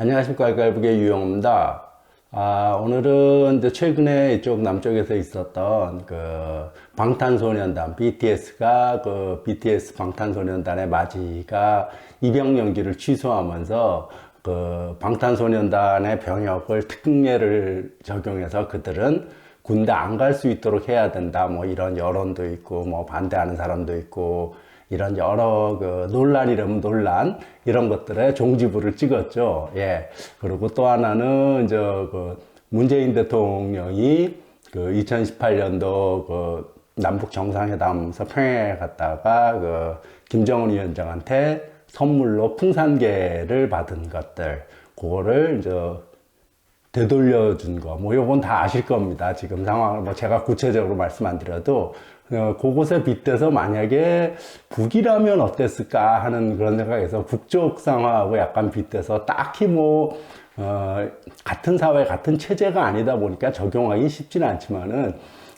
안녕하십니까. 알갈북의 유영호입니다. 오늘은 이제 최근에 이쪽 남쪽에서 있었던 그 방탄소년단 BTS가 BTS 방탄소년단의 마지가 입영 연기를 취소하면서 그 방탄소년단의 병역을 특례를 적용해서 그들은 군대 안 갈 수 있도록 해야 된다. 뭐 이런 여론도 있고, 뭐 반대하는 사람도 있고, 이런 여러 논란이라면 논란, 이런 것들에 종지부를 찍었죠. 예. 그리고 또 하나는, 문재인 대통령이 2018년도 남북 정상회담에서 평양에 갔다가 김정은 위원장한테 선물로 풍산개를 받은 것들, 그거를 되돌려준 거, 뭐, 요건 다 아실 겁니다. 지금 상황을, 뭐, 제가 구체적으로 말씀 안 드려도, 그곳에 빗대서 만약에 북이라면 어땠을까 하는 그런 생각에서 북쪽 상황하고 약간 빗대서 딱히 같은 사회, 같은 체제가 아니다 보니까 적용하기 쉽지는 않지만은,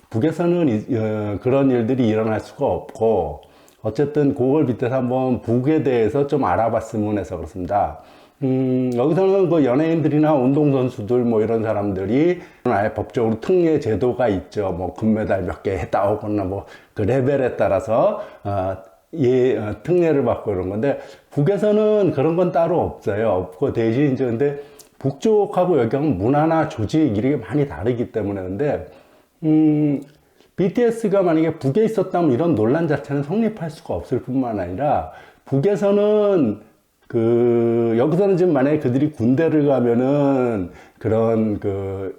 북에서는 그런 일들이 일어날 수가 없고, 어쨌든 그걸 빗대서 한번 북에 대해서 좀 알아봤으면 해서 그렇습니다. 여기서는 연예인들이나 운동선수들 뭐 이런 사람들이 아예 법적으로 특례 제도가 있죠. 뭐 금메달 몇 개 따오거나 뭐 그 레벨에 따라서 특례를 받고 이런 건데, 북에서는 그런 건 따로 없어요. 없고 대신 근데 북쪽하고 여기하고 문화나 조직 이런 게 많이 다르기 때문에 근데 BTS가 만약에 북에 있었다면 이런 논란 자체는 성립할 수가 없을 뿐만 아니라, 북에서는 여기서는 지금 만약에 그들이 군대를 가면은 그런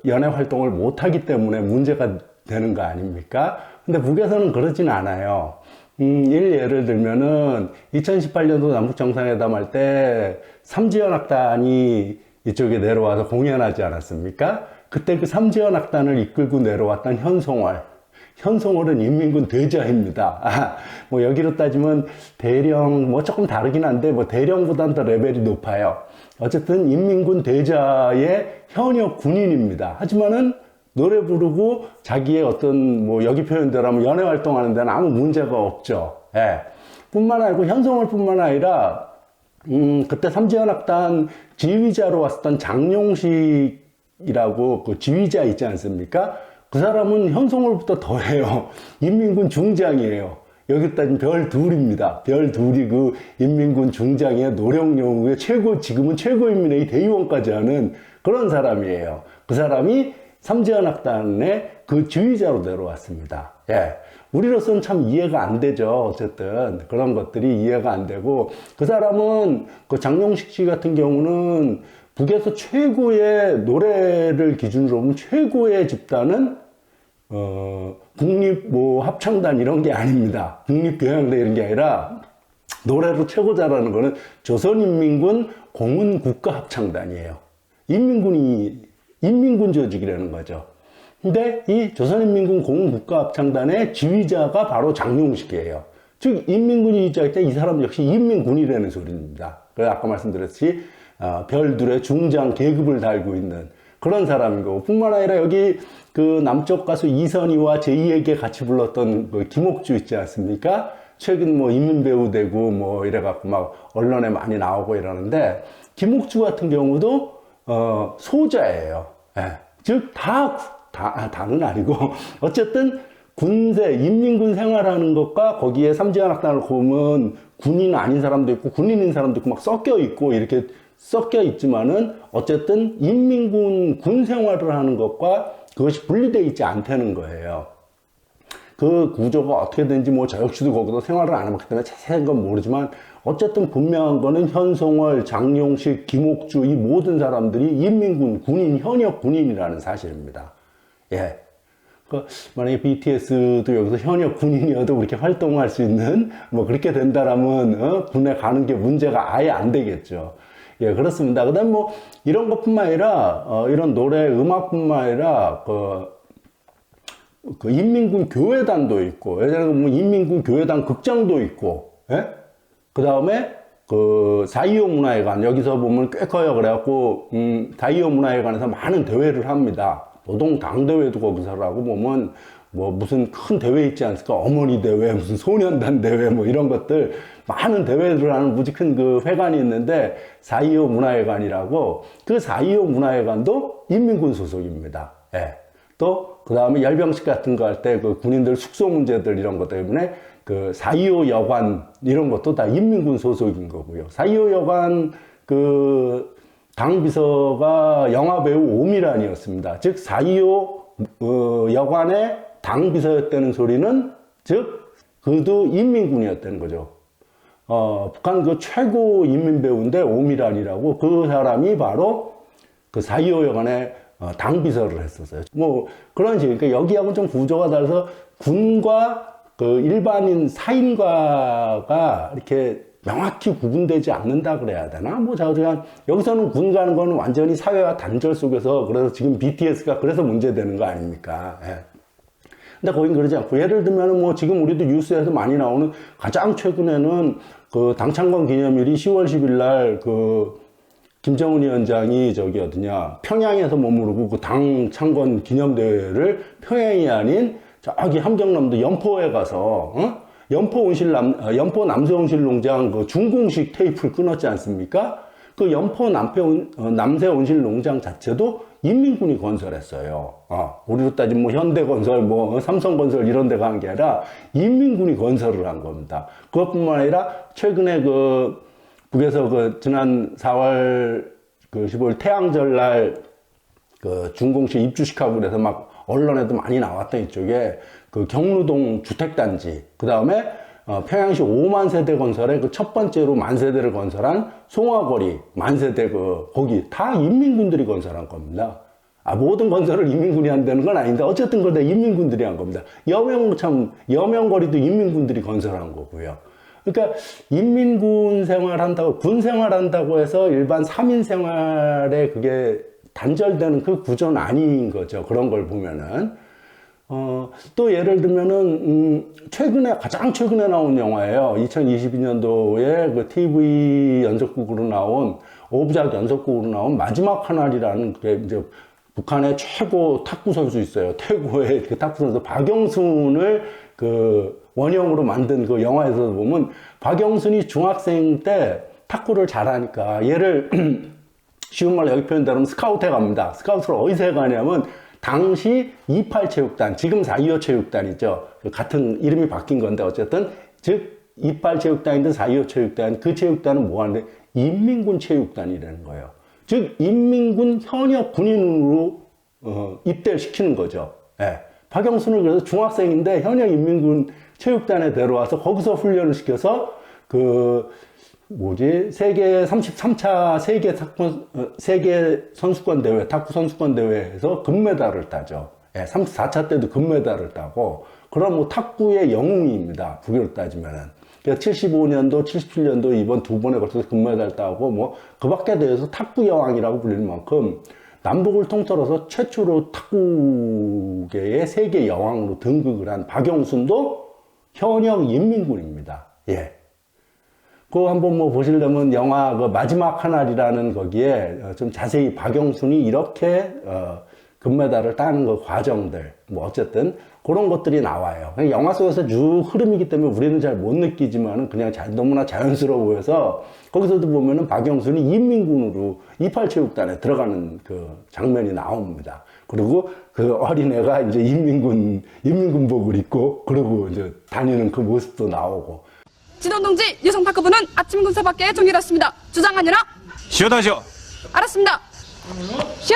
연애 활동을 못 하기 때문에 문제가 되는 거 아닙니까? 근데 북에서는 그러진 않아요. 예를 들면은 2018년도 남북 정상회담 할 때 삼지연합단이 이쪽에 내려와서 공연하지 않았습니까? 그때 그 삼지연합단을 이끌고 내려왔던 현송월은 인민군 대자입니다. 뭐 여기로 따지면 대령, 뭐 조금 다르긴 한데, 뭐 대령보다는 더 레벨이 높아요. 어쨌든 인민군 대자의 현역 군인입니다. 하지만은 노래 부르고 자기의 어떤 뭐 여기 표현대로 하면 연애 활동하는 데는 아무 문제가 없죠. 예. 뿐만 아니고 현송월 뿐만 아니라, 그때 삼지연합단 지휘자로 왔었던 장용식이라고 그 지휘자 있지 않습니까? 그 사람은 현송월보다 더해요. 인민군 중장이에요. 여기 따지면 별 둘입니다. 별 둘이 인민군 중장의 노령영웅의 지금은 최고인민회의 대의원까지 하는 그런 사람이에요. 그 사람이 삼지연합단의 그 지휘자로 내려왔습니다. 예. 우리로서는 참 이해가 안 되죠. 어쨌든 그런 것들이 이해가 안 되고, 그 사람은 장용식 씨 같은 경우는 북에서 최고의 노래를 기준으로 보면 최고의 집단은 국립 합창단 이런 게 아닙니다. 국립교향대 이런 게 아니라 노래로 최고 잘하는 거는 조선인민군 공군국가합창단이에요. 인민군 조직이라는 거죠. 근데 이 조선인민군 공군국가합창단의 지휘자가 바로 장용식이에요. 즉 인민군이 지휘자일 때 이 사람 역시 인민군이라는 소리입니다. 그래서 아까 말씀드렸듯이 별둘의 중장 계급을 달고 있는 그런 사람인 거고, 뿐만 아니라 여기 남쪽 가수 이선희와 제이에게 같이 불렀던 김옥주 있지 않습니까? 최근 인민배우 되고 이래갖고 막 언론에 많이 나오고 이러는데, 김옥주 같은 경우도 소자예요. 예. 즉 다는 아니고 어쨌든 군대, 인민군 생활하는 것과 거기에 삼지연합단을 보면 군인 아닌 사람도 있고 군인인 사람도 있고 막 섞여 있고 이렇게 섞여 있지만은 어쨌든 인민군 군 생활을 하는 것과 그것이 분리되어 있지 않다는 거예요. 그 구조가 어떻게 되는지 저 역시도 거기서 생활을 안 해봤기 때문에 자세한 건 모르지만, 어쨌든 분명한 거는 현송월, 장용식, 김옥주 이 모든 사람들이 인민군 군인, 현역 군인이라는 사실입니다. 예. 만약에 BTS도 여기서 현역 군인이어도 그렇게 활동할 수 있는 그렇게 된다라면 군에 가는 게 문제가 아예 안 되겠죠. 예, 그렇습니다. 그 다음 이런 것뿐만 아니라 이런 노래 음악뿐만 아니라 인민군 교회단도 있고, 예전에 인민군 교회단 극장도 있고, 예? 그 다음에 4.25 문화회관, 여기서 보면 꽤 커요. 그래갖고 4.25 문화회관에서 많은 대회를 합니다. 노동당대회도 거기서 하고 보면 무슨 큰 대회 있지 않습니까? 어머니 대회, 무슨 소년단 대회 이런 것들 많은 대회를 하는 무지 큰 그 회관이 있는데 4.25 문화회관이라고 그 4.25 문화회관도 인민군 소속입니다. 예. 또 그 다음에 열병식 같은 거 할 때 그 군인들 숙소 문제들 이런 것 때문에 그 4.25 여관 이런 것도 다 인민군 소속인 거고요. 4.25 여관 그 당비서가 영화배우 오미란이었습니다. 즉 4.25 여관의 당비서였다는 소리는 즉 그도 인민군이었다는 거죠. 북한 그 최고 인민배우인데 오미란이라고 그 사람이 바로 그 4.25 여관의 당비서를 했었어요. 뭐 그런 식으로 그러니까 여기하고는 좀 구조가 달라서 군과 그 일반인 사인과가 이렇게 명확히 구분되지 않는다 그래야 되나? 뭐 자그냥 여기서는 군 가는 거는 완전히 사회와 단절 속에서 그래서 지금 BTS가 그래서 문제되는 거 아닙니까? 예. 근데 거긴 그러지 않고 예를 들면은 뭐 지금 우리도 뉴스에서 많이 나오는 가장 최근에는 그 당창건 기념일이 10월 10일 날 그 김정은 위원장이 저기 어디냐 평양에서 머무르고 그 당창건 기념대회를 평양이 아닌 저기 함경남도 연포에 가서 연포 남새온실 농장 그 준공식 테이프를 끊었지 않습니까? 그 연포 남새온실 농장 자체도 인민군이 건설했어요. 우리로 따지면 뭐 현대건설, 뭐 삼성건설 이런 데가 한 게 아니라 인민군이 건설을 한 겁니다. 그것뿐만 아니라 최근에 그 북에서 그 지난 4월 그 15일 태양절 날 그 준공식 입주식하고 그래서 막 언론에도 많이 나왔던 이쪽에 그 경루동 주택단지, 그 다음에 평양시 5만 세대 건설의 그 첫 번째로 만 세대를 건설한 송화거리 만세대 그 거기 다 인민군들이 건설한 겁니다. 모든 건설을 인민군이 한다는 건 아닌데 어쨌든 그걸 다 인민군들이 한 겁니다. 여명거리도 인민군들이 건설한 거고요. 그러니까 인민군 생활한다고 군 생활한다고 해서 일반 사민 생활에 그게 단절되는 그 구조는 아닌 거죠. 그런 걸 보면은. 또 예를 들면은, 가장 최근에 나온 영화예요. 2022년도에 그 TV 연속극으로 나온, 5부작 연속극으로 나온 마지막 한 알이라는 그게 이제 북한의 최고 탁구 선수 있어요. 태고의 그 탁구 선수 박영순을 그 원형으로 만든 그 영화에서 보면 박영순이 중학생 때 탁구를 잘하니까 얘를 쉬운 말로 여기 표현대로 스카우트에 갑니다. 스카우트를 어디서 가냐면 당시 28체육단, 지금 4.25 체육단이죠. 같은 이름이 바뀐 건데 어쨌든 즉 28체육단이든 4.25 체육단, 그 체육단은 뭐 하는데 인민군 체육단이라는 거예요. 즉 인민군 현역 군인으로 입대를 시키는 거죠. 예. 박영순은 그래서 중학생인데 현역 인민군 체육단에 데려와서 거기서 훈련을 시켜서 세계 33차 세계 선수권 대회, 탁구 선수권 대회에서 금메달을 따죠. 예, 34차 때도 금메달을 따고, 그럼 뭐 탁구의 영웅입니다. 북으로 따지면은. 75년도, 77년도 이번 두 번에 걸쳐서 금메달 따고, 뭐, 그 밖에 대해서 탁구 여왕이라고 불리는 만큼, 남북을 통틀어서 최초로 탁구계의 세계 여왕으로 등극을 한 박영순도 현역 인민군입니다. 예. 그거 한번 뭐 보시려면 영화 그 마지막 한 알이라는 거기에 좀 자세히 박영순이 이렇게 금메달을 따는 그 과정들 뭐 어쨌든 그런 것들이 나와요. 영화 속에서 쭉 흐름이기 때문에 우리는 잘 못 느끼지만은 그냥 너무나 자연스러워 보여서 거기서도 보면은 박영순이 인민군으로 28체육단에 들어가는 그 장면이 나옵니다. 그리고 그 어린애가 이제 인민군복을 입고 그러고 이제 다니는 그 모습도 나오고. 진원동지 여성파크부는 아침 군사밖에 종일했습니다. 주장 아니라 쉬어다시오. 알았습니다. 슛!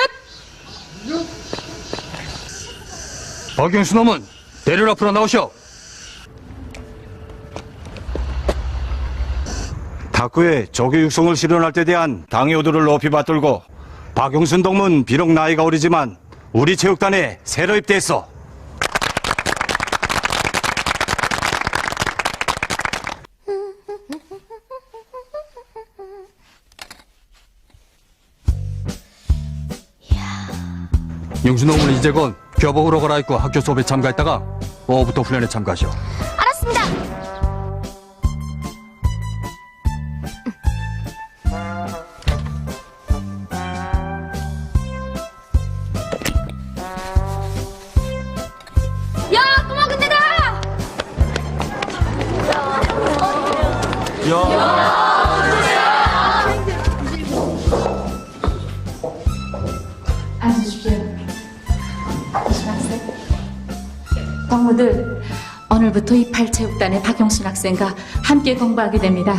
박영수 놈은 대를 앞으로 나오시오. 탁구에 조교 육성을 실현할 때 대한 당의 의도를 높이 받들고 박영순 동문 비록 나이가 어리지만 우리 체육단에 새로 입대했어. 영순놈은 이제 곧 교복으로 갈아입고 학교 수업에 참가했다가 오후부터 훈련에 참가하시오. 알았습니다. 야, 또 먹은 데다! 주십시오. 앉으십시오. 박용순 학생. 동무들, 오늘부터 28체육단의 박용순 학생과 함께 공부하게 됩니다.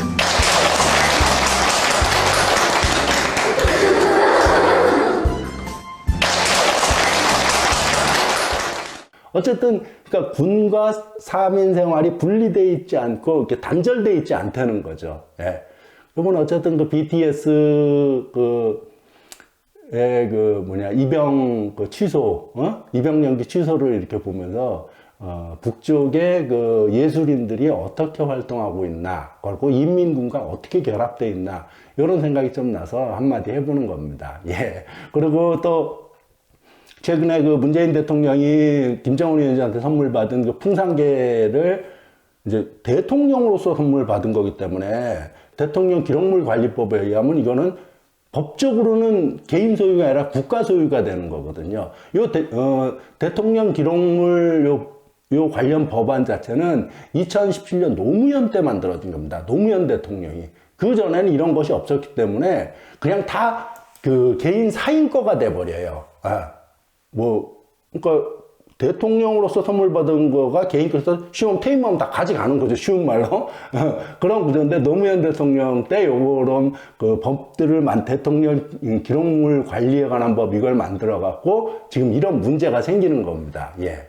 어쨌든 그러니까 군과 사민 생활이 분리되어 있지 않고 이렇게 단절되어 있지 않다는 거죠. 예. 이번 어쨌든 그 BTS 입영 취소, 입영 연기 취소를 이렇게 보면서 북쪽의 그 예술인들이 어떻게 활동하고 있나, 그리고 인민군과 어떻게 결합되어 있나 이런 생각이 좀 나서 한마디 해보는 겁니다. 예. 그리고 또 최근에 그 문재인 대통령이 김정은 위원장한테 선물 받은 그 풍산개를 이제 대통령으로서 선물 받은 거기 때문에 대통령 기록물 관리법에 의하면 이거는 법적으로는 개인 소유가 아니라 국가 소유가 되는 거거든요. 대통령 기록물 요 관련 법안 자체는 2017년 노무현 때 만들어진 겁니다. 노무현 대통령이. 그 전에는 이런 것이 없었기 때문에 그냥 다 그 개인 사인 거가 돼버려요. 그러니까 대통령으로서 선물 받은 거가 개인 거에서 쉬운 퇴임하면 다 가져가는 거죠. 쉬운 말로. 그런 구조인데 노무현 대통령 때 요런 그 법들을 대통령 기록물 관리에 관한 법 이걸 만들어 갖고 지금 이런 문제가 생기는 겁니다. 예.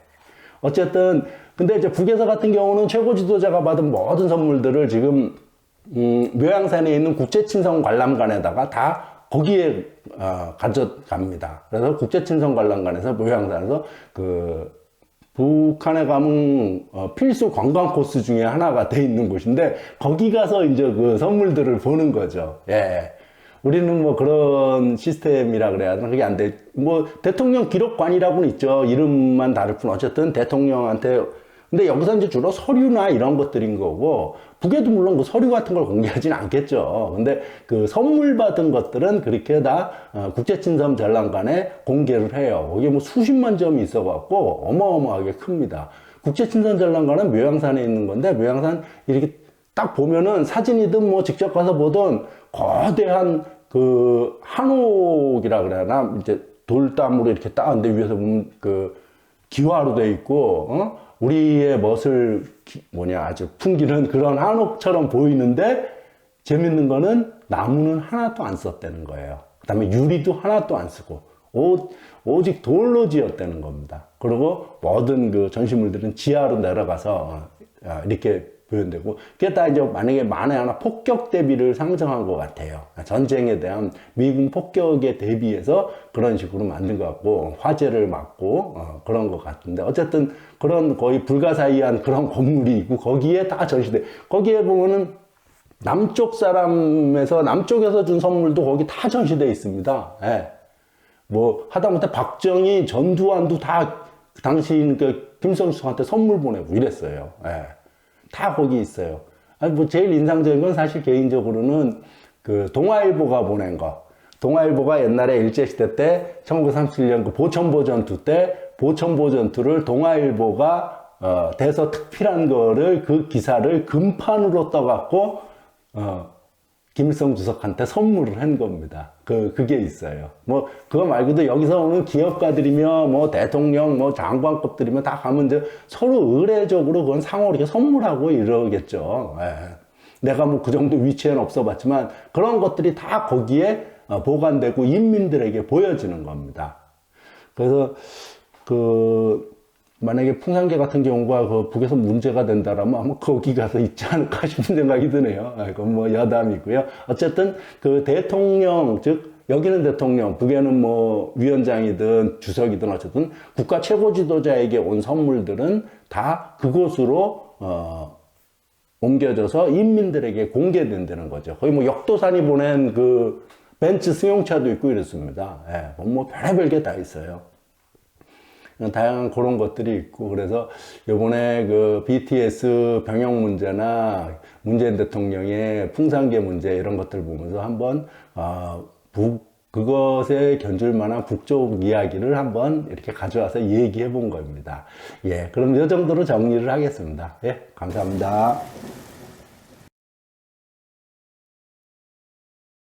어쨌든 근데 이제 북에서 같은 경우는 최고 지도자가 받은 모든 선물들을 지금 묘양산에 있는 국제친선 관람관에다가 다 거기에 가져갑니다. 그래서 국제친선 관람관에서 묘양산에서 그 북한에 가면 필수 관광 코스 중에 하나가 돼 있는 곳인데 거기 가서 이제 그 선물들을 보는 거죠. 예. 우리는 뭐 그런 시스템이라 그래야 되나? 그게 안 돼. 뭐 대통령 기록관이라고는 있죠. 이름만 다를 뿐 어쨌든 대통령한테. 근데 여기서 이제 주로 서류나 이런 것들인 거고 북에도 물론 그 서류 같은 걸 공개하지는 않겠죠. 근데 그 선물 받은 것들은 그렇게 다 국제친선 전람관에 공개를 해요. 거기에 뭐 수십만 점이 있어갖고 어마어마하게 큽니다. 국제친선 전람관은 묘양산에 있는 건데 묘양산 이렇게 딱 보면은 사진이든 뭐 직접 가서 보든 거대한 그 한옥이라 그래야 이제 돌담으로 이렇게 따는데 위에서 보면 그 기와로 돼 있고 우리의 멋을 아주 풍기는 그런 한옥처럼 보이는데 재밌는 거는 나무는 하나도 안 썼다는 거예요. 그 다음에 유리도 하나도 안 쓰고 오직 돌로 지었다는 겁니다. 그리고 모든 그 전시물들은 지하로 내려가서 이렇게 표현되고 그게 다 이제 만약에 만에 하나 폭격 대비를 상정한 것 같아요. 전쟁에 대한 미군 폭격에 대비해서 그런 식으로 만든 것 같고 화재를 막고 그런 것 같은데 어쨌든 그런 거의 불가사의한 그런 건물이 있고 거기에 다 전시돼. 거기에 보면은 남쪽에서 준 선물도 거기 다 전시돼 있습니다. 예. 뭐 하다못해 박정희, 전두환도 다 당시 그 김성수한테 선물 보내고 이랬어요. 예. 다 거기 있어요. 뭐 제일 인상적인 건 사실 개인적으로는 그 동아일보가 보낸 거. 동아일보가 옛날에 일제시대 때 1937년 그 보천보 전투 때 보천보 전투를 동아일보가 대서특필한 거를 그 기사를 금판으로 떠갖고 김일성 주석한테 선물을 한 겁니다. 그게 있어요. 뭐, 그거 말고도 여기서 오는 기업가들이며, 뭐, 대통령, 뭐, 장관급들이며 다 가면 이제 서로 의례적으로 그건 상호로 이렇게 선물하고 이러겠죠. 예. 내가 뭐 그 정도 위치에는 없어 봤지만 그런 것들이 다 거기에 보관되고 인민들에게 보여지는 겁니다. 그래서 만약에 풍산개 같은 경우가 그 북에서 문제가 된다라면 아마 거기 가서 있지 않을까 싶은 생각이 드네요. 그건 뭐 여담이고요. 어쨌든 그 대통령, 즉 여기는 대통령, 북에는 뭐 위원장이든 주석이든 어쨌든 국가 최고 지도자에게 온 선물들은 다 그곳으로 옮겨져서 인민들에게 공개된다는 거죠. 거의 뭐 역도산이 보낸 그 벤츠 승용차도 있고 이렇습니다. 예, 뭐 별의별 게 다 있어요. 다양한 그런 것들이 있고 그래서 요번에 그 BTS 병역 문제나 문재인 대통령의 풍산개 문제 이런 것들을 보면서 한번 그것에 견줄 만한 북쪽 이야기를 한번 이렇게 가져와서 얘기해 본 겁니다. 예, 그럼 이 정도로 정리를 하겠습니다. 예, 감사합니다.